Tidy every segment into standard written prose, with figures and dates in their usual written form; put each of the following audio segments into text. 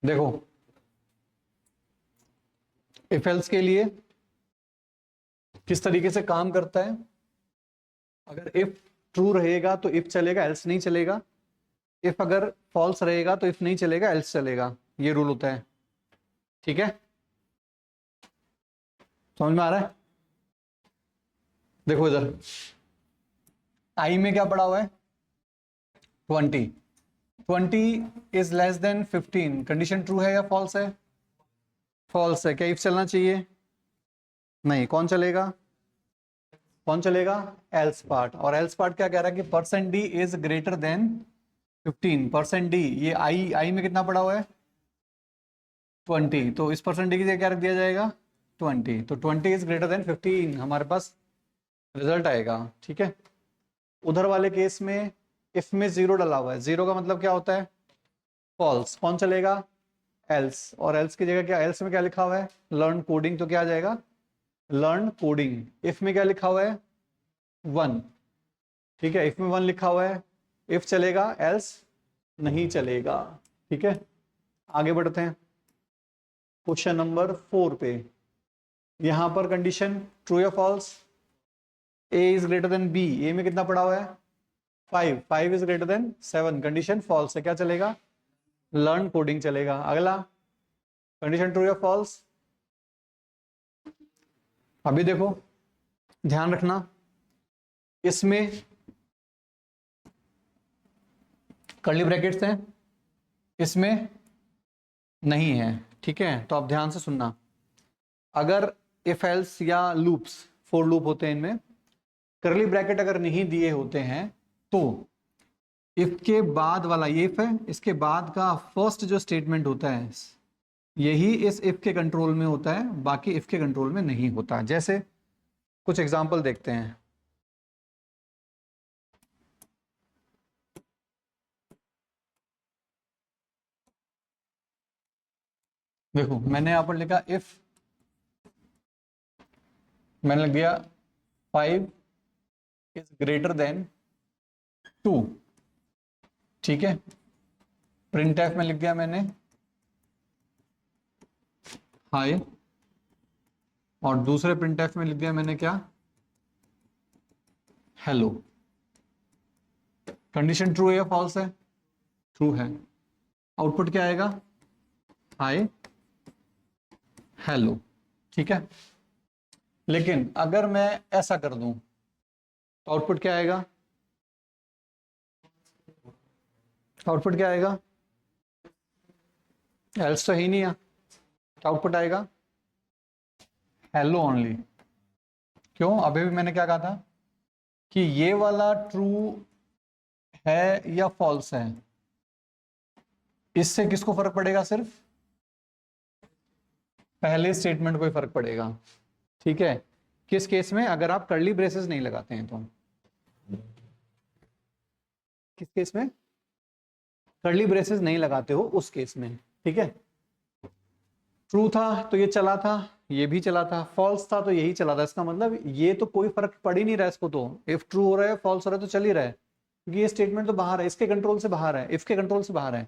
देखो if else के लिए किस तरीके से काम करता है। अगर इफ ट्रू रहेगा तो इफ चलेगा, एल्स नहीं चलेगा। इफ अगर फॉल्स रहेगा तो इफ नहीं चलेगा, एल्स चलेगा। ये रूल होता है, ठीक है। समझ में आ रहा है? देखो इधर आई में क्या पड़ा हुआ है, 20। 20 is less than 15, condition true है या फॉल्स है? फॉल्स है। क्या इफ चलना चाहिए? नहीं। कौन चलेगा? कौन चलेगा? Else part. और एल्स पार्ट क्या कह रहा है कि percent D is greater then 15। Percent D, ये आई में कितना पड़ा हुआ है, 20। तो इस परसेंट डी की जगह क्या रख दिया जाएगा, 20। तो 20 इज ग्रेटर देन 15 हमारे पास रिजल्ट आएगा, ठीक है। उधर वाले केस में इफ में जीरो डला हुआ है, जीरो का मतलब क्या होता है, फॉल्स। कौन चलेगा? एल्स। और एल्स की जगह क्या, एल्स में क्या लिखा हुआ है, लर्न कोडिंग। तो क्या आ जाएगा, लर्न कोडिंग। इफ में क्या लिखा हुआ है, 1, ठीक है। इफ में 1 लिखा हुआ है, इफ चलेगा, एल्स नहीं चलेगा, ठीक है। आगे बढ़ते हैं क्वेश्चन नंबर 4 पे। यहां पर कंडीशन ट्रू या false, A is greater than B. A में कितना पड़ा हुआ है, 5। 5 is greater than 7, condition false है। क्या चलेगा, लर्न कोडिंग चलेगा। अगला कंडीशन ट्रू या फॉल्स। अभी देखो ध्यान रखना, इसमें कर्ली ब्रैकेट्स हैं, इसमें नहीं है, ठीक है। तो आप ध्यान से सुनना। अगर इफ एल्स या लूप्स, फोर लूप होते हैं, इनमें कर्ली ब्रैकेट अगर नहीं दिए होते हैं तो इफ के बाद वाला, ये इफ है, इसके बाद का फर्स्ट जो स्टेटमेंट होता है यही इस इफ के कंट्रोल में होता है, बाकी इफ के कंट्रोल में नहीं होता। जैसे कुछ एग्जांपल देखते हैं। देखो मैंने यहां पर लिखा इफ, मैंने लिख दिया 5 इज ग्रेटर देन 2, ठीक है। प्रिंट एफ में लिख दिया मैंने हाई, और दूसरे प्रिंट एफ में लिख दिया मैंने क्या, हेलो। कंडीशन ट्रू है या फॉल्स है? ट्रू है। आउटपुट क्या आएगा, हाई हेलो, ठीक है। लेकिन अगर मैं ऐसा कर दूं तो आउटपुट क्या आएगा, आउटपुट क्या आएगा, एल्स तो ही नहीं है, आउटपुट आएगा हेलो ओनली। क्यों? अभी भी मैंने क्या कहा था कि ये वाला ट्रू है या फॉल्स है, इससे किसको फर्क पड़ेगा, सिर्फ पहले स्टेटमेंट को ही फर्क पड़ेगा, ठीक है। किस केस में, अगर आप कर्ली ब्रेसेस नहीं लगाते हैं तो। किस केस में कर्ली ब्रेसेस नहीं लगाते हो, उस केस में, ठीक है। ट्रू था तो ये चला था, ये भी चला था। फॉल्स था तो यही चला था। इसका मतलब ये तो कोई फर्क पड़ ही नहीं रहा इसको। तो इफ ट्रू हो रहा है, फॉल्स हो रहा है, तो चल ही रहा है, क्योंकि ये स्टेटमेंट तो बाहर है, इसके कंट्रोल से बाहर है, इफ के कंट्रोल से बाहर है।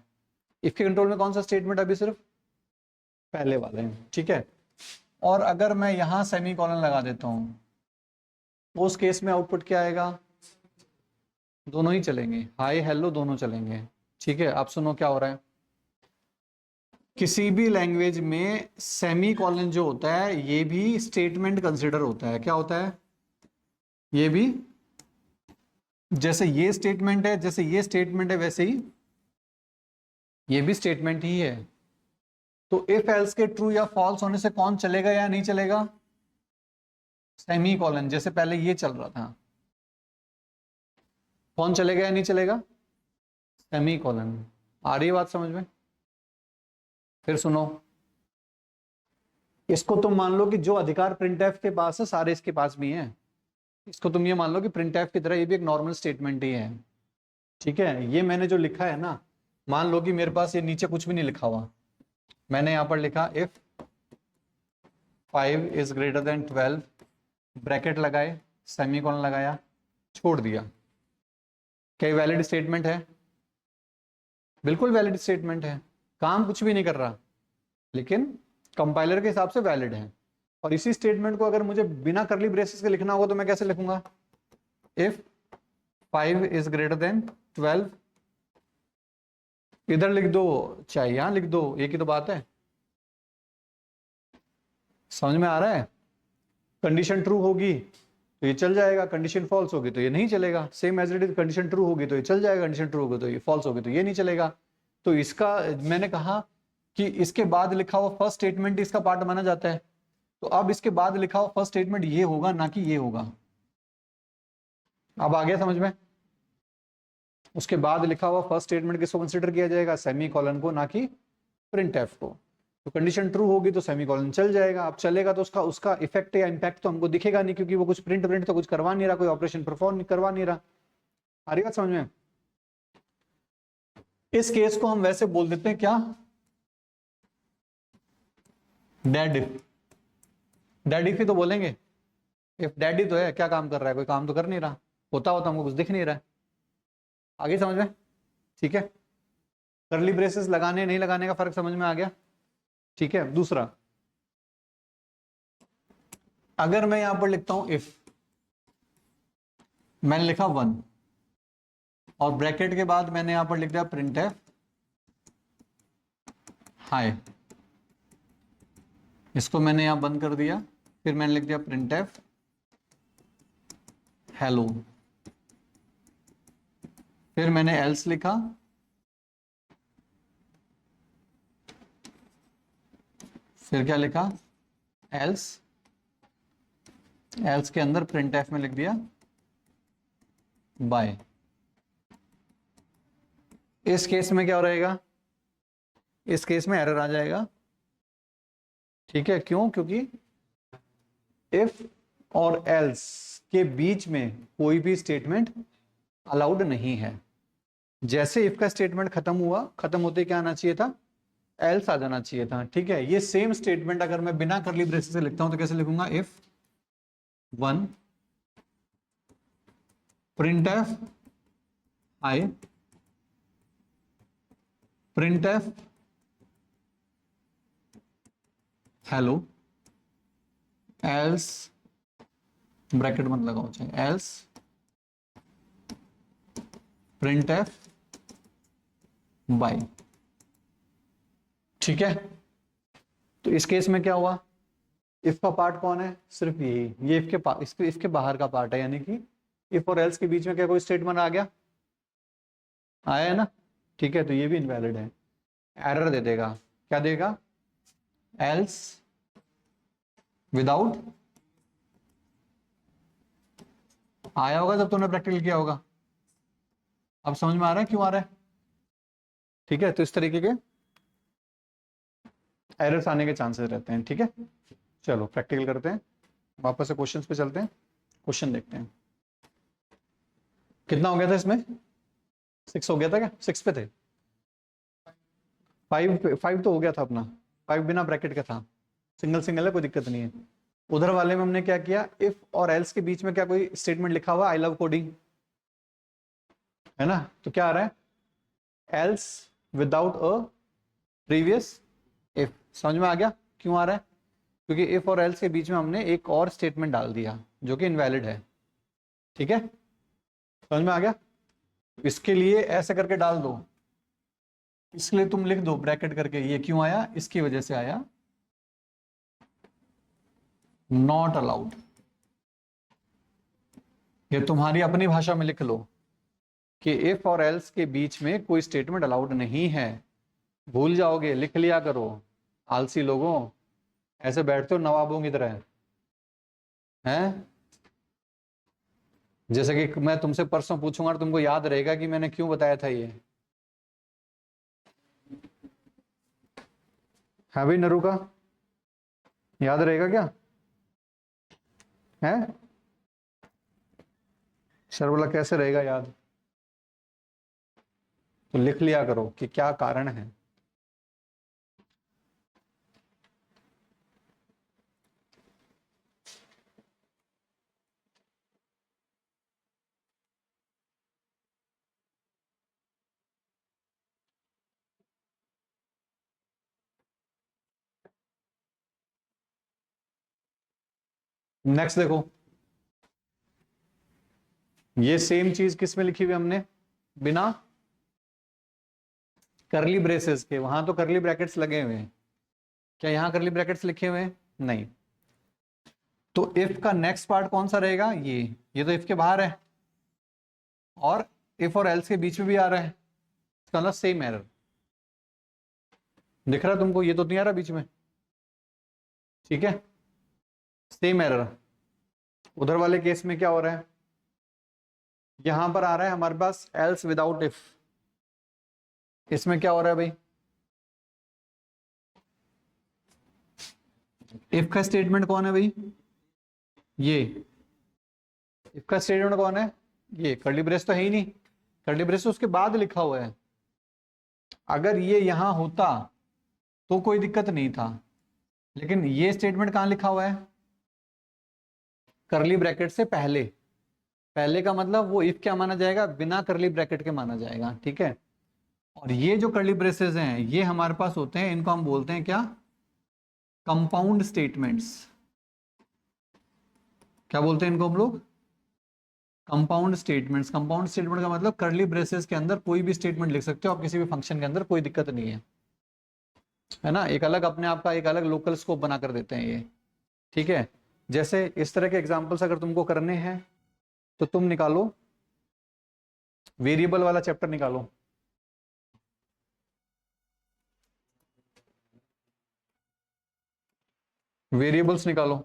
इफ के कंट्रोल में कौन सा स्टेटमेंट, अभी सिर्फ पहले वाले हैं, ठीक है। और अगर मैं यहां सेमीकोलन लगा देता हूं, उस केस में आउटपुट क्या आएगा, दोनों ही चलेंगे, हाई हेलो दोनों चलेंगे, ठीक है। आप सुनो क्या हो रहा है। किसी भी लैंग्वेज में सेमीकोलन जो होता है ये भी स्टेटमेंट कंसिडर होता है। क्या होता है, ये भी, जैसे ये स्टेटमेंट है, जैसे ये स्टेटमेंट है, वैसे ही ये भी स्टेटमेंट ही है। तो इफ एल्स के ट्रू या फॉल्स होने से कौन चलेगा या नहीं चलेगा, सेमीकोलन। जैसे पहले ये चल रहा था, कौन चलेगा या नहीं चलेगा, सेमीकोलन। आ रही है बात समझ में? फिर सुनो, इसको तुम मान लो कि जो अधिकार प्रिंटएफ के पास है सारे इसके पास भी हैं। इसको तुम ये मान लो कि प्रिंटएफ की तरह ये भी एक नॉर्मल स्टेटमेंट ही है, ठीक है। ये मैंने जो लिखा है ना, मान लो कि मेरे पास ये नीचे कुछ भी नहीं लिखा हुआ, मैंने यहां पर लिखा if 5 is greater then 12, bracket लगाए, सेमीकोलन लगाया, छोड़ दिया। क्या वैलिड स्टेटमेंट है? बिल्कुल वैलिड स्टेटमेंट है। काम कुछ भी नहीं कर रहा, लेकिन कंपाइलर के हिसाब से वैलिड है। और इसी स्टेटमेंट को अगर मुझे बिना करली ब्रेसेस के लिखना होगा तो मैं कैसे लिखूंगा? इफ 5 इज ग्रेटर देन 12, इधर लिख दो चाहे यहां लिख दो, एक ही तो बात है। समझ में आ रहा है? कंडीशन ट्रू होगी तो ये चल जाएगा, कंडीशन फॉल्स होगी तो ये नहीं चलेगा। Same as it is, condition true होगी तो ये चल जाएगा, कंडीशन ट्रू होगी तो ये फॉल्स होगी तो ये नहीं चलेगा। तो इसका मैंने कहा कि इसके बाद लिखा हुआ फर्स्ट स्टेटमेंट इसका पार्ट माना जाता है। तो अब इसके बाद लिखा हुआ फर्स्ट स्टेटमेंट ये होगा, ना कि ये होगा। अब आ गया समझ में? उसके बाद लिखा हुआ फर्स्ट स्टेटमेंट किसको कंसिडर किया जाएगा? सेमी कॉलन को, ना कि प्रिंट एफ को। तो कंडीशन ट्रू होगी तो सेमी कॉलन चल जाएगा। अब चलेगा तो उसका उसका इफेक्ट या इंपैक्ट तो हमको दिखेगा नहीं, क्योंकि वो कुछ प्रिंट प्रिंट तो कुछ करवा नहीं रहा, कोई ऑपरेशन परफॉर्म करवा नहीं रहा। आ रही बात समझ में? इस केस को हम वैसे बोल देते हैं क्या? Dead if. Dead if he तो बोलेंगे। इफ डेड ही तो है, क्या काम कर रहा है? कोई काम तो कर नहीं रहा, होता होता हमको कुछ दिख नहीं रहा है। आगे समझ में? ठीक है, करली ब्रेसेस लगाने नहीं लगाने का फर्क समझ में आ गया? ठीक है। दूसरा, अगर मैं यहां पर लिखता हूं इफ, मैंने लिखा 1 और ब्रैकेट के बाद मैंने यहां पर लिख दिया प्रिंट एफ हाय, इसको मैंने यहां बंद कर दिया। फिर मैंने लिख दिया प्रिंट एफ हेलो। फिर मैंने एल्स लिखा, फिर क्या लिखा? एल्स। एल्स के अंदर प्रिंट एफ में लिख दिया बाय। इस केस में क्या हो रहेगा? इस केस में एरर आ जाएगा। ठीक है, क्यों? क्योंकि इफ और एल्स के बीच में कोई भी स्टेटमेंट अलाउड नहीं है। जैसे इफ का स्टेटमेंट खत्म हुआ, खत्म होते क्या आना चाहिए था? एल्स आ जाना चाहिए था। ठीक है, ये सेम स्टेटमेंट अगर मैं बिना करली ब्रेसेस से लिखता हूं तो कैसे लिखूंगा? If 1 print F I, print F hello, else, bracket मत लगाओ चाहे, एल्स प्रिंट एफ बाय। ठीक है, तो इस केस में क्या हुआ? इफ का पार्ट कौन है? सिर्फ यही, ये इफ के बाहर का पार्ट है, यानी कि इफ और एल्स के बीच में क्या कोई स्टेटमेंट आ गया? आया है ना? ठीक है, तो ये भी इनवैलिड है, एरर दे देगा। क्या देगा? एल्स विदाउट, आया होगा जब तुमने प्रैक्टिकल किया होगा। अब समझ में आ रहा है क्यों आ रहा है? ठीक है, तो इस तरीके के एरर्स आने के चांसेस रहते हैं। ठीक है, चलो प्रैक्टिकल करते हैं, वापस से क्वेश्चंस पे चलते हैं, क्वेश्चन देखते हैं। कितना हो गया था इसमें? 6 हो गया था क्या? 6 पे थे? 5 तो हो गया था अपना, 5 बिना ब्रैकेट का था, सिंगल सिंगल है, कोई दिक्कत नहीं है। उधर वाले में हमने क्या किया? इफ और एल्स के बीच में क्या कोई स्टेटमेंट लिखा हुआ? आई लव कोडिंग, है ना? तो क्या आ रहा है? Else without a previous if. समझ में आ गया क्यों आ रहा है? क्योंकि इफ और एल्स के बीच में हमने एक और स्टेटमेंट डाल दिया जो कि इनवैलिड है। ठीक है, समझ में आ गया? इसके लिए ऐसे करके डाल दो, इसलिए तुम लिख दो ब्रैकेट करके, ये क्यों आया? इसकी वजह से आया, नॉट अलाउड। ये तुम्हारी अपनी भाषा में लिख लो कि इफ और एल्स के बीच में कोई स्टेटमेंट अलाउड नहीं है। भूल जाओगे, लिख लिया करो, आलसी लोगों, ऐसे बैठते हो नवाबों की तरह हैं। जैसे कि मैं तुमसे परसों पूछूंगा और तुमको याद रहेगा कि मैंने क्यों बताया था ये, है भाई नरू का? याद रहेगा क्या? है सर बोला कैसे रहेगा याद? तो लिख लिया करो कि क्या कारण है। नेक्स्ट देखो, ये सेम चीज किस में लिखी हुई हमने, बिना करली ब्रेसेस के। वहां तो करली ब्रैकेट्स लगे हुए हैं, क्या यहां करली ब्रैकेट्स लिखे हुए हैं? नहीं। तो इफ का नेक्स्ट पार्ट कौन सा रहेगा? ये तो इफ के बाहर है, और इफ और एल्स के बीच में भी आ रहा है, इसका मतलब सेम एरर दिख रहा है तुमको, ये तो नहीं आ रहा बीच में, ठीक है, सेम एरर। उधर वाले केस में क्या हो रहा है, यहां पर आ रहा है हमारे पास एल्स विदाउट इफ, इसमें क्या हो रहा है भाई, इफ का स्टेटमेंट कौन है भाई, ये इफ का स्टेटमेंट कौन है, ये कर्ली ब्रेस तो है ही नहीं, कर्ली ब्रेस तो उसके बाद लिखा हुआ है। अगर ये यहां होता तो कोई दिक्कत नहीं था, लेकिन ये स्टेटमेंट कहां लिखा हुआ है, करली ब्रैकेट से पहले। पहले का मतलब वो इफ क्या माना जाएगा, बिना करली ब्रैकेट के माना जाएगा, ठीक है। और ये जो करली ब्रेसेस हैं ये हमारे पास होते हैं, इनको हम बोलते हैं क्या, कंपाउंड स्टेटमेंट्स। क्या बोलते हैं इनको हम लोग, कंपाउंड स्टेटमेंट्स। कंपाउंड स्टेटमेंट का मतलब करली ब्रेसेस के अंदर कोई भी स्टेटमेंट लिख सकते हो आप किसी भी फंक्शन के अंदर, कोई दिक्कत नहीं है ना। एक अलग अपने आप का एक अलग लोकल स्कोप बना कर देते हैं ये, ठीक है। जैसे इस तरह के एग्जांपल्स अगर तुमको करने हैं तो तुम निकालो, वेरिएबल वाला चैप्टर निकालो, वेरिएबल्स निकालो।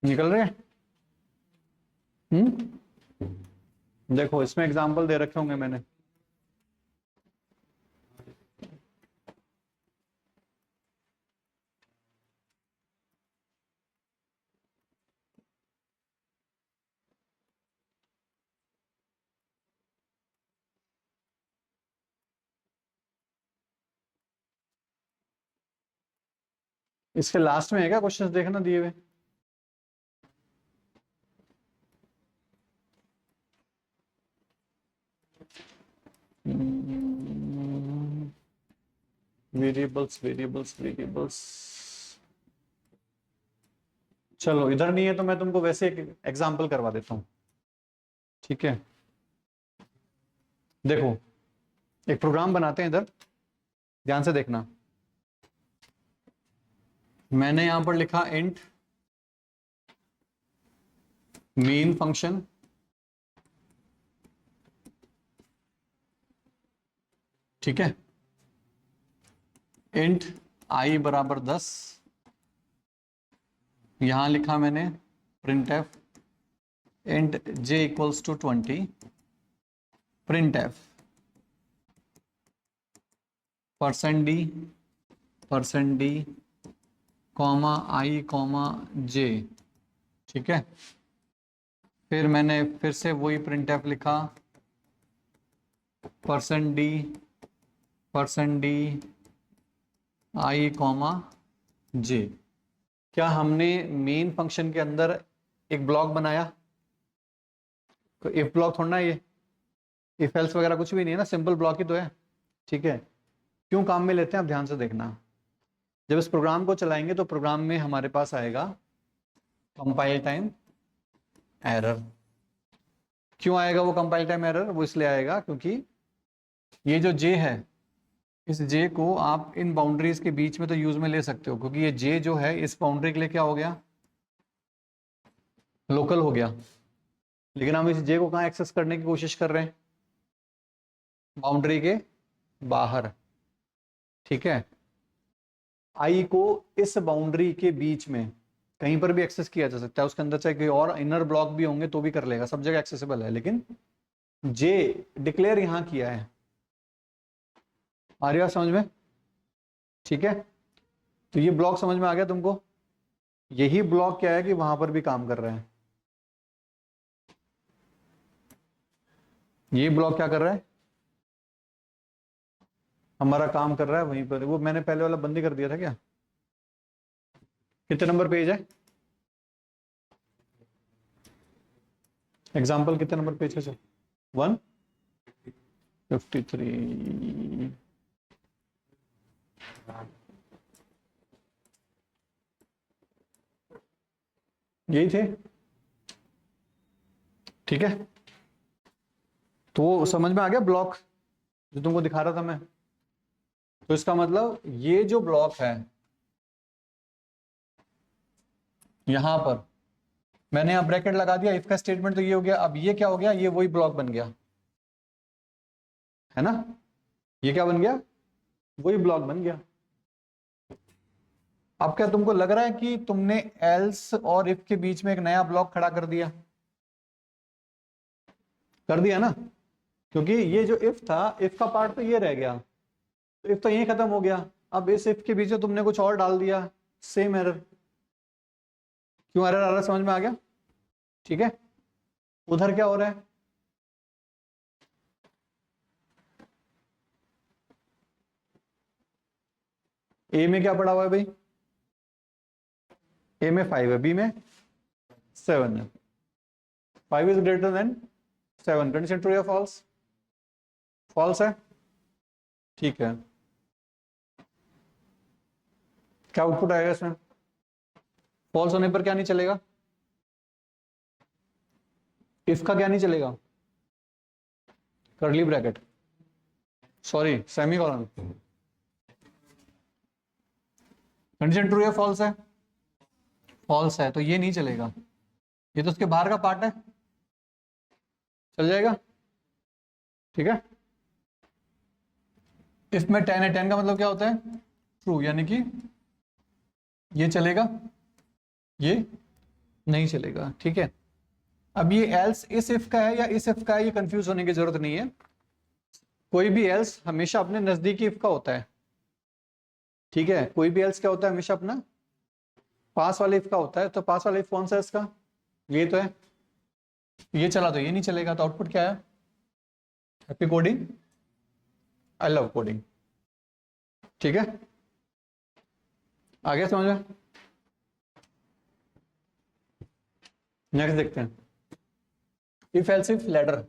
निकल रहे हैं? देखो इसमें एग्जांपल दे रखे होंगे मैंने, इसके लास्ट में है क्या क्वेश्चंस देखना दिए हुए? वेरिएबल्स वेरिएबल्स वेरिएबल्स, चलो इधर नहीं है तो मैं तुमको वैसे एक एग्जांपल करवा देता हूं, ठीक है। देखो एक प्रोग्राम बनाते हैं इधर, ध्यान से देखना। मैंने यहां पर लिखा इंट मेन फंक्शन, ठीक है, इंट आई बराबर 10, यहां लिखा मैंने print f int j equals to 20, print f %d comma i comma j, ठीक है। फिर मैंने फिर से वही प्रिंट एफ लिखा, %d आई कॉमा जे। क्या हमने मेन फंक्शन के अंदर एक ब्लॉक बनाया? तो इफ ब्लॉक थोड़ा ना ये, इफ एल्स वगैरह कुछ भी नहीं है ना, सिंपल ब्लॉक ही तो है, ठीक है। क्यों काम में लेते हैं आप ध्यान से देखना। जब इस प्रोग्राम को चलाएंगे तो प्रोग्राम में हमारे पास आएगा कंपाइल टाइम एरर। क्यों आएगा वो कंपाइल टाइम एरर? वो इसलिए आएगा क्योंकि ये जो जे है, इस जे को आप इन बाउंड्रीज के बीच में तो यूज में ले सकते हो, क्योंकि ये जे जो है इस बाउंड्री के लिए क्या हो गया, लोकल हो गया। लेकिन हम इस जे को कहाँ एक्सेस करने की कोशिश कर रहे हैं, बाउंड्री के बाहर, ठीक है। आई को इस बाउंड्री के बीच में कहीं पर भी एक्सेस किया जा सकता है, उसके अंदर चाहे कोई और इनर ब्लॉक भी होंगे तो भी कर लेगा, सब जगह एक्सेसिबल है। लेकिन जे डिक्लेयर यहां किया है, आ रही बात समझ में, ठीक है। तो ये ब्लॉक समझ में आ गया तुमको, यही ब्लॉक क्या है कि वहां पर भी काम कर रहे हैं। ये ब्लॉक क्या कर रहा है, हमारा काम कर रहा है वहीं पर। वो मैंने पहले वाला बंद ही कर दिया था क्या, कितने नंबर पेज है? एग्जाम्पल कितने नंबर पेज है सर? 153। यही थे, ठीक है। तो समझ में आ गया ब्लॉक जो तुमको दिखा रहा था मैं? तो इसका मतलब ये जो ब्लॉक है यहां पर मैंने यहां ब्रैकेट लगा दिया, इफ का स्टेटमेंट तो ये हो गया। अब ये क्या हो गया? ये वही ब्लॉक बन गया, है ना? ये क्या बन गया? वही ब्लॉक बन गया। अब क्या तुमको लग रहा है कि तुमने एल्स और इफ के बीच में एक नया ब्लॉक खड़ा कर दिया? कर दिया ना, क्योंकि ये जो इफ था, इफ का पार्ट तो ये रह गया, तो इफ तो यही खत्म हो गया। अब इस इफ के बीच में तुमने कुछ और डाल दिया, सेम एरर। क्यों एरर आ रहा है? समझ में आ गया? ठीक है। उधर क्या हो रहा है? ए में क्या पड़ा हुआ है भाई? ए में 5 है, बी में 7 है। 5 is greater than 7। Condition true या फॉल्स? फॉल्स है, ठीक है। क्या आउटपुट आएगा इसमें? फॉल्स होने पर क्या नहीं चलेगा? इफ का क्या नहीं चलेगा? Curly bracket, sorry semicolon. Condition true या फॉल्स है? फॉल्स है, तो ये नहीं चलेगा। ये तो उसके बाहर का पार्ट है, चल जाएगा, ठीक है। इफ में 10 है, 10 का मतलब क्या होता है? ट्रू, यानी कि ये चलेगा, ये नहीं चलेगा, ठीक है। अब ये एल्स इस इफ का है या इस इफ का है, ये कंफ्यूज होने की जरूरत नहीं है। कोई भी एल्स हमेशा अपने नजदीकी इफ का होता है, ठीक है। कोई भी एल्स क्या होता है? हमेशा अपना पास वाले इफ का होता है। तो पास वाला इफ कौन सा है इसका? ये तो है। ये चला तो ये नहीं चलेगा, तो आउटपुट क्या है? Happy coding, I love coding, ठीक है। आ गया समझ में? नेक्स्ट देखते हैं, इफ एल्स इफ लैडर।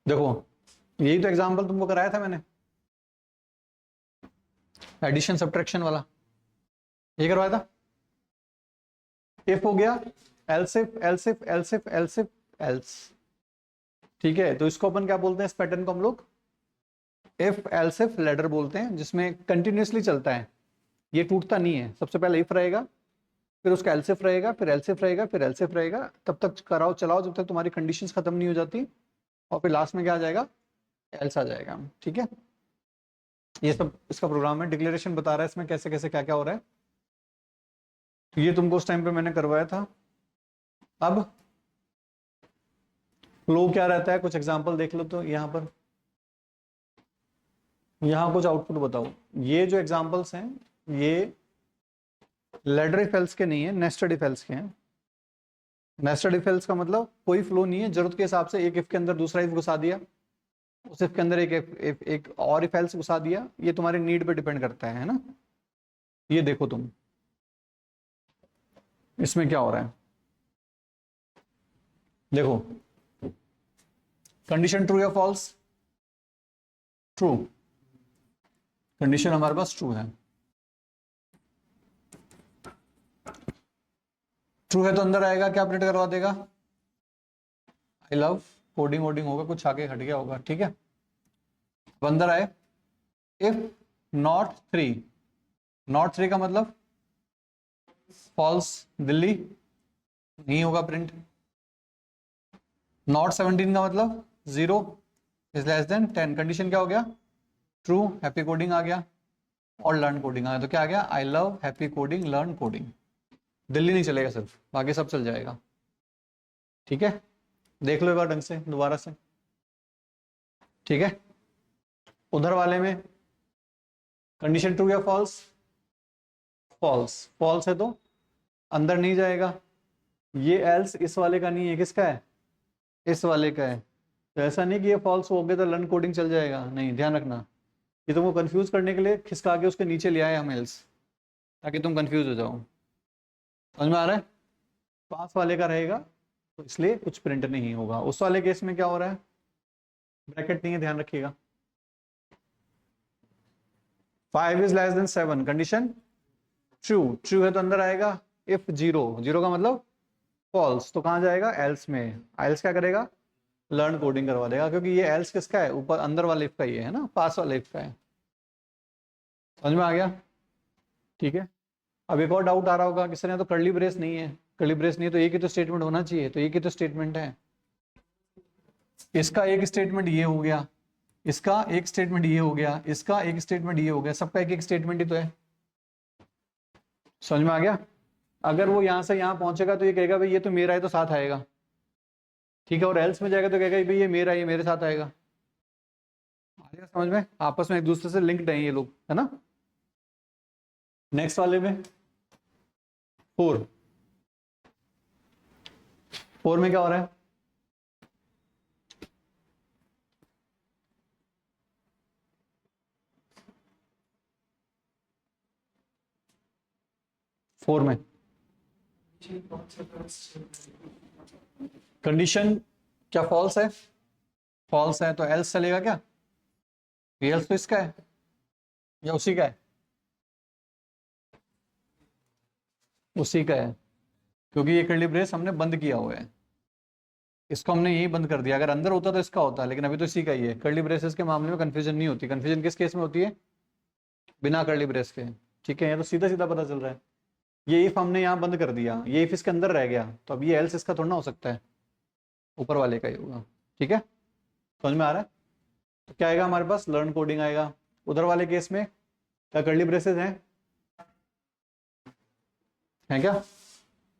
देखो, यही तो एग्जांपल तुमको कराया था मैंने, एडिशन सब्ट्रैक्शन वाला, ये करवाया था। इफ हो गया, else if else if else if else if else, ठीक है। तो इसको अपन क्या बोलते हैं? इस पैटर्न को हम लोग इफ एल्स इफ लैडर बोलते हैं, जिसमें कंटिन्यूसली चलता है, ये टूटता नहीं है। सबसे पहले इफ रहेगा, फिर उसका एल्सिफ रहेगा, फिर एल्सिफ रहेगा, फिर एल्सिफ रहेगा, तब तक कराओ चलाओ जब तक तुम्हारी कंडीशंस खत्म नहीं हो जाती, और फिर लास्ट में क्या आ जाएगा? एल्स आ जाएगा, ठीक है। ये सब इसका प्रोग्राम है, डिक्लेरेशन बता रहा है इसमें कैसे कैसे क्या क्या हो रहा है। तो ये तुमको उस टाइम पे मैंने करवाया था। अब फ्लो क्या रहता है, कुछ एग्जांपल देख लो। तो यहाँ पर, यहाँ कुछ आउटपुट बताओ। ये जो एग्जांपल्स हैं ये लैडर इफ एल्स के नहीं है, नेस्टेड इफ एल्स के हैं। नेस्टेड इफ एल्स का मतलब कोई फ्लो नहीं है, जरूरत के हिसाब से एक इफ के अंदर दूसरा इफ घुसा दिया, उस इफ के अंदर एक और इफ एल्स घुसा दिया। ये तुम्हारे नीड पे डिपेंड करता है ना। ये देखो तुम, इसमें क्या हो रहा है, देखो। कंडीशन ट्रू या फॉल्स? ट्रू। कंडीशन हमारे पास ट्रू है। ट्रू है तो अंदर आएगा, क्या प्रिंट करवा देगा? आई लव कोडिंग वोडिंग होगा, कुछ आगे हट गया होगा, ठीक है। अब अंदर आए, इफ नॉट 3, नॉट 3 का मतलब फॉल्स, दिल्ली नहीं होगा प्रिंट। नॉट 17 का मतलब 0 इज लेस देन 10। कंडीशन क्या हो गया? ट्रू, हैप्पी कोडिंग आ गया, और लर्न कोडिंग आ गया। तो क्या आ गया? I love happy coding learn coding. Delhi नहीं चलेगा सिर्फ, बाकी सब चल जाएगा, ठीक है। देख लो एक बार ढंग से दोबारा से, ठीक है। उधर वाले में कंडीशन ट्रू या फॉल्स? फॉल्स। फॉल्स है तो अंदर नहीं जाएगा। ये एल्स इस वाले का नहीं है, किसका है? इस वाले का है। तो ऐसा नहीं कि ये फॉल्स हो गया तो लर्न कोडिंग चल जाएगा, नहीं, ध्यान रखना। ये तुमको कंफ्यूज करने के लिए खिसका के उसके नीचे ले आए हम एल्स, ताकि तुम कंफ्यूज हो जाओ। समझ में आ रहा है? पास वाले का रहेगा तो इसलिए कुछ प्रिंट नहीं होगा। उस वाले केस में क्या हो रहा है, ब्रैकेट नहीं है, ध्यान रखिएगा। 5 is less than 7, condition true, true है तो अंदर आएगा। इफ 0, 0 का मतलब फॉल्स, तो कहां जाएगा, एल्स में। एल्स क्या करेगा, लर्न कोडिंग करवा देगा, क्योंकि ये एल्स किसका है, ऊपर अंदर वाले इफ का ही है ना, पास वाले इफ का है। समझ में आ गया? ठीक है। अब एक और डाउट आ रहा होगा, किसी ने तो कर्ली ब्रेस नहीं है, कर्ली ब्रेस नहीं है तो एक ही तो स्टेटमेंट होना चाहिए, तो एक ही तो स्टेटमेंट है। इसका एक स्टेटमेंट ये हो गया, इसका एक स्टेटमेंट ये हो गया, इसका एक स्टेटमेंट ये हो गया, सबका एक एक स्टेटमेंट ही तो है। समझ में आ गया? अगर वो यहां से यहां पहुंचेगा तो ये कहेगा भाई ये तो मेरा है, तो साथ आएगा, ठीक है। और एल्स में जाएगा तो कहेगा भाई ये मेरा है, ये मेरे साथ आएगा। आएगा समझ में? आपस में एक दूसरे से लिंक्ड हैं ये लोग, है ना। नेक्स्ट वाले में 4, 4 में क्या हो रहा है, फोर में कंडीशन क्या फॉल्स है, फॉल्स है तो एल्स चलेगा क्या, एल्स तो इसका है या उसी का है, उसी का है, क्योंकि ये कर्ली ब्रेस हमने बंद किया हुआ है, इसको हमने यही बंद कर दिया। अगर अंदर होता तो इसका होता, लेकिन अभी तो इसी का ही है। कर्ली ब्रेसेस के मामले में कंफ्यूजन नहीं होती। कंफ्यूजन किस केस में होती है, बिना कर्ली ब्रेस के, ठीक है। ये तो सीधा सीधा पता चल रहा है। ये इफ हमने यहाँ बंद कर दिया, ये इफ इसके अंदर रह गया, तो अब ये एल्स इसका थोड़ा ना हो सकता है, ऊपर वाले का ही होगा, ठीक है। समझ में आ रहा है? तो क्या आएगा हमारे पास, लर्न कोडिंग आएगा। उधर वाले केस में क्या कर्ली ब्रेसेस हैं क्या,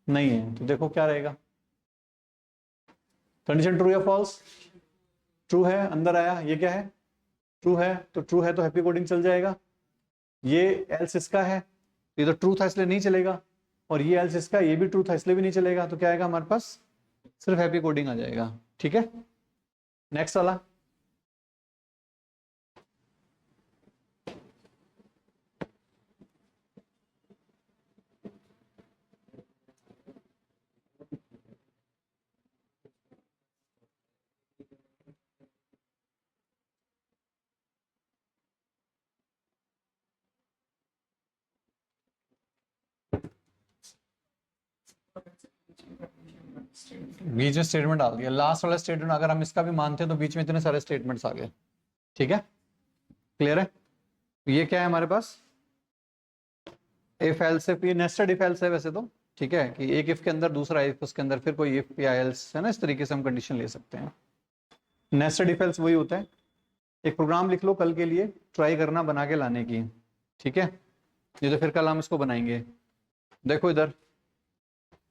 नहीं है, तो देखो क्या रहेगा, कंडीशन ट्रू या फॉल्स, ट्रू है, अंदर आया, ये क्या है, ट्रू है, तो ट्रू है तो हैप्पी कोडिंग चल जाएगा। ये एल्स इसका है, ये तो ट्रू था इसलिए नहीं चलेगा, और ये एल्स इसका, ये भी ट्रू था इसलिए भी नहीं चलेगा, तो क्या आएगा हमारे पास, सिर्फ हैप्पी कोडिंग आ जाएगा, ठीक है। नेक्स्ट वाला, बीच में स्टेटमेंट डाल दिया, लास्ट वाला स्टेटमेंट अगर हम इसका भी मानते हैं तो बीच में इतने सारे स्टेटमेंट्स आ गए, ठीक है, क्लियर है। तो ये क्या है हमारे पास, इफ एल्स इफ, ये नेस्टेड इफ एल्स है वैसे तो, ठीक है, कि एक इफ के अंदर दूसरा इफ, उसके अंदर फिर कोई इफ या एल्स, है ना, इस तरीके से हम कंडीशन ले सकते हैं। नेस्टेड इफ एल्स वही होता है। एक प्रोग्राम लिख लो कल के लिए, ट्राई करना बना के लाने की, ठीक है। ये तो फिर कल हम इसको बनाएंगे। देखो इधर,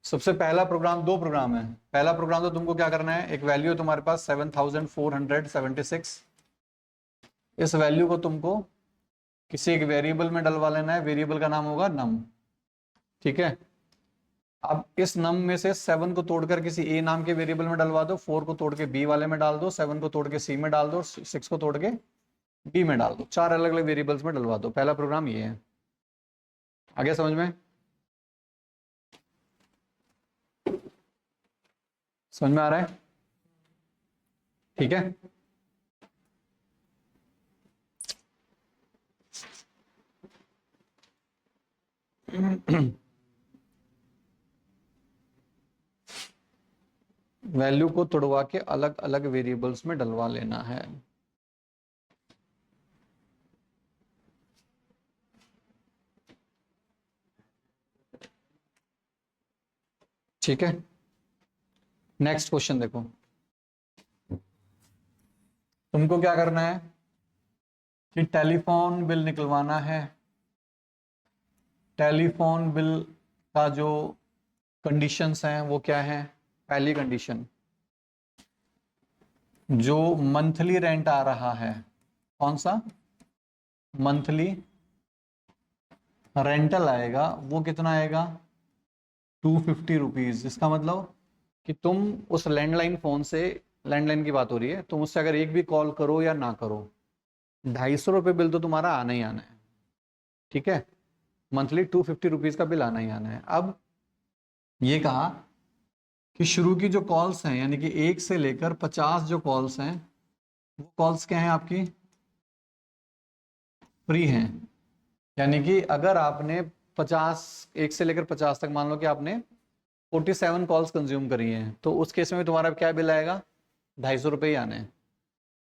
सबसे पहला प्रोग्राम, दो प्रोग्राम है। पहला प्रोग्राम तो तुमको क्या करना है, एक वैल्यू है तुम्हारे पास 7476, इस वैल्यू को तुमको किसी एक वेरिएबल में डलवा लेना है, वेरिएबल का नाम होगा नम, ठीक है। अब इस नम में से 7 को तोड़कर किसी ए नाम के वेरिएबल में डलवा दो, 4 को तोड़ के बी वाले में डाल दो, 7 को तोड़ के सी में डाल दो, 6 को तोड़ के डी में डाल दो, 4 अलग अलग वेरिएबल्स में डलवा दो। पहला प्रोग्राम ये है, आगे समझ में, समझ में आ रहा है, ठीक है। वैल्यू को तोड़वा के अलग अलग वेरिएबल्स में डलवा लेना है, ठीक है। नेक्स्ट क्वेश्चन देखो, तुमको क्या करना है कि टेलीफोन बिल निकलवाना है। टेलीफोन बिल का जो कंडीशंस हैं वो क्या है, पहली कंडीशन, जो मंथली रेंट आ रहा है, कौन सा मंथली रेंटल आएगा, वो कितना आएगा, 250 रुपीज। इसका मतलब कि तुम उस लैंडलाइन फोन से लैंडलाइन की बात हो रही है, तुम उससे अगर एक भी कॉल करो या ना करो, 250 रुपये बिल तो तुम्हारा आना ही आना है, ठीक है। मंथली 250 रुपीज का बिल आना ही आना है। अब ये कहा कि शुरू की जो कॉल्स हैं, यानी कि 1 से लेकर 50 जो कॉल्स हैं, वो कॉल्स क्या हैं आपकी, फ्री हैं। यानी कि अगर आपने 50, 1 से लेकर 50 तक मान लो कि आपने 47 कॉल्स कंज्यूम करी हैं, तो उस केस में भी तुम्हारा क्या बिल आएगा, 250 रुपये ही आने हैं,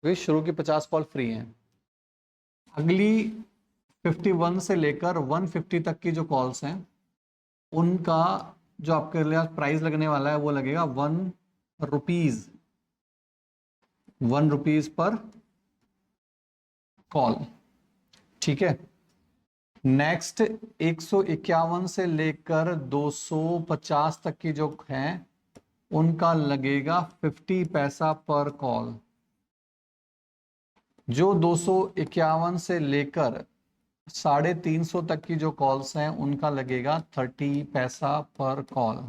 क्योंकि शुरू की 50 कॉल फ्री हैं। अगली 51 से लेकर 150 तक की जो कॉल्स हैं, उनका जो आपके लिए प्राइस लगने वाला है वो लगेगा 1 रुपीज, 1 रुपीज पर कॉल, ठीक है। नेक्स्ट 151 से लेकर 250 तक की जो है, उनका लगेगा 50 पैसा पर कॉल। जो 251 से लेकर 350 तक की जो कॉल्स हैं, उनका लगेगा 30 पैसा पर कॉल।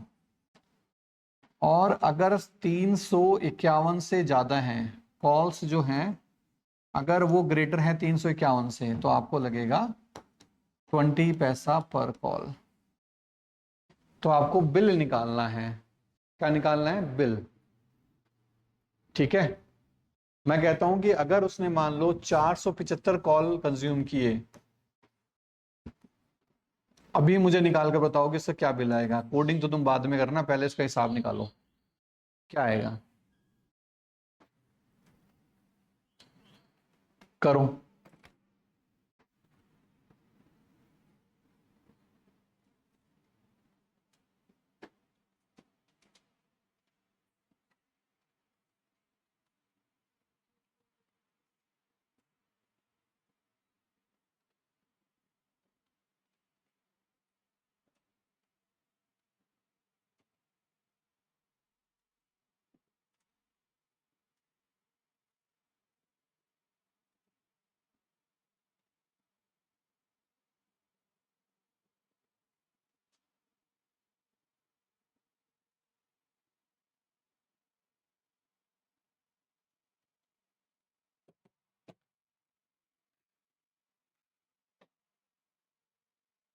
और अगर 351 से ज्यादा हैं कॉल्स जो हैं, अगर वो ग्रेटर है 351 से, तो आपको लगेगा 20 पैसा पर कॉल। तो आपको बिल निकालना है। क्या निकालना है, बिल, ठीक है। मैं कहता हूं कि अगर उसने मान लो 475 कॉल कंज्यूम किए, अभी मुझे निकाल कर बताओ कि इससे क्या बिल आएगा। कोडिंग तो तुम बाद में करना, पहले इसका हिसाब निकालो क्या आएगा। करो।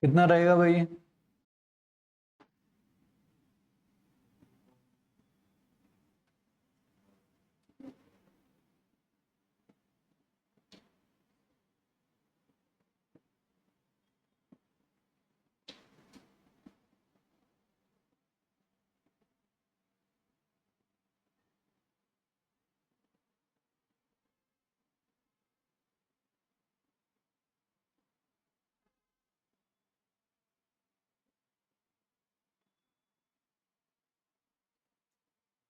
कितना रहेगा भाई,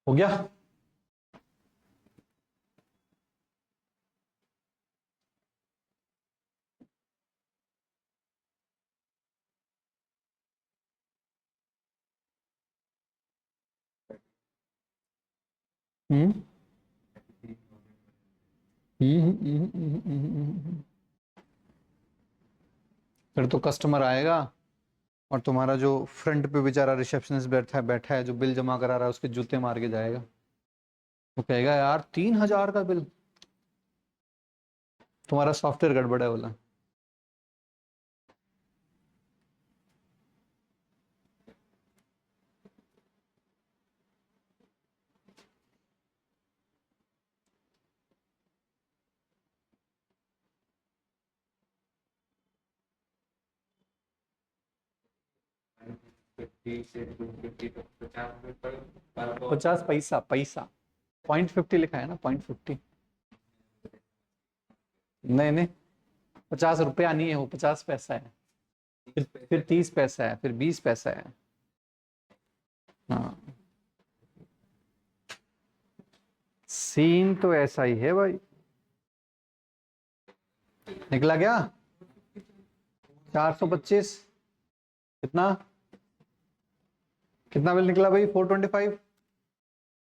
हो गया। हम्म फिर तो कस्टमर आएगा और तुम्हारा जो फ्रंट पे बेचारा रिसेप्शनिस्ट बैठा है जो बिल जमा करा रहा है, उसके जूते मार के जाएगा। वो कहेगा यार 3,000 का बिल, तुम्हारा सॉफ्टवेयर गड़बड़ है बोला। पचास पैसा, पैसा 0.50 लिखा है ना, 0.50। नहीं नहीं, 50 रुपया नहीं है वो, 50 पैसा है। फिर 30 पैसा है, फिर 20 पैसा है। हाँ, सीन तो ऐसा ही है भाई। निकला क्या, 425, कितना, कितना बिल निकला भाई, 425।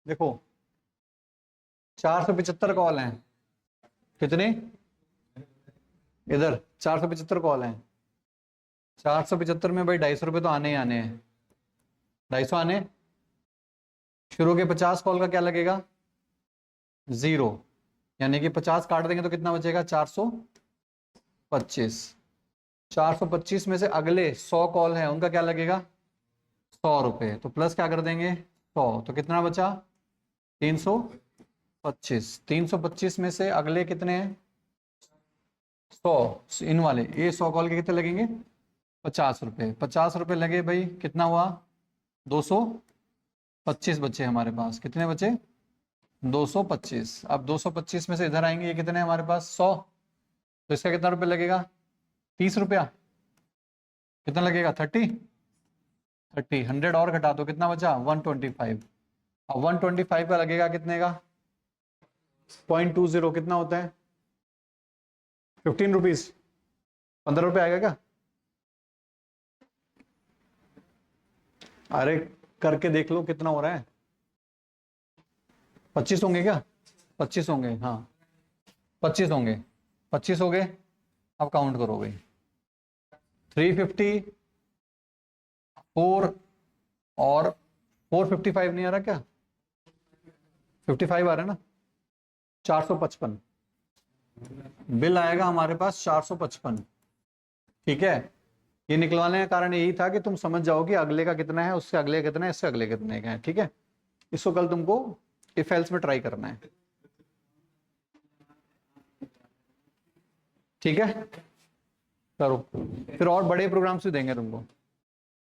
देखो 475 कॉल हैं, कितने, इधर 475 कॉल हैं, 475 में भाई 250 रुपये तो आने ही आने हैं, 250 आने। शुरू के 50 कॉल का क्या लगेगा, 0, यानी कि 50 काट देंगे तो कितना बचेगा? 425। 425 में से अगले 100 कॉल है उनका क्या लगेगा? 100 रुपये। तो प्लस क्या कर देंगे? 100, तो कितना बचा? 325। 325 में से अगले कितने हैं? 100, इन वाले ये 100 कॉल के कितने लगेंगे? 50 रुपये। 50 रुपये लगे भाई, कितना हुआ? 225 बचे हमारे पास। कितने बचे? 225। अब 225 में से इधर आएंगे, ये कितने हैं हमारे पास? 100, तो इसका कितना रुपये लगेगा? 30 रुपया। कितना लगेगा? 30। 30, 100 और घटा दो, कितना बचा? 125। अब 125 का लगेगा कितने का? 0.20, कितना होता है? 15 रुपीज। 15 रुपये आएगा क्या? अरे करके देख लो कितना हो रहा है। 25 होंगे क्या? 25 होंगे, हाँ 25 होंगे। 25 हो गए, अब काउंट करो भाई। 350, 4 और 455 नहीं आ रहा क्या? 55 आ रहा है ना? 455 बिल आएगा हमारे पास, 455। ठीक है, ये निकलवाने का कारण यही था कि तुम समझ जाओ कि अगले का कितना है, उससे अगले का कितना है, इससे अगले कितने का है। ठीक है, इसको कल तुमको इफ एल्स में ट्राई करना है। ठीक है, करो, फिर और बड़े प्रोग्राम्स भी देंगे तुमको।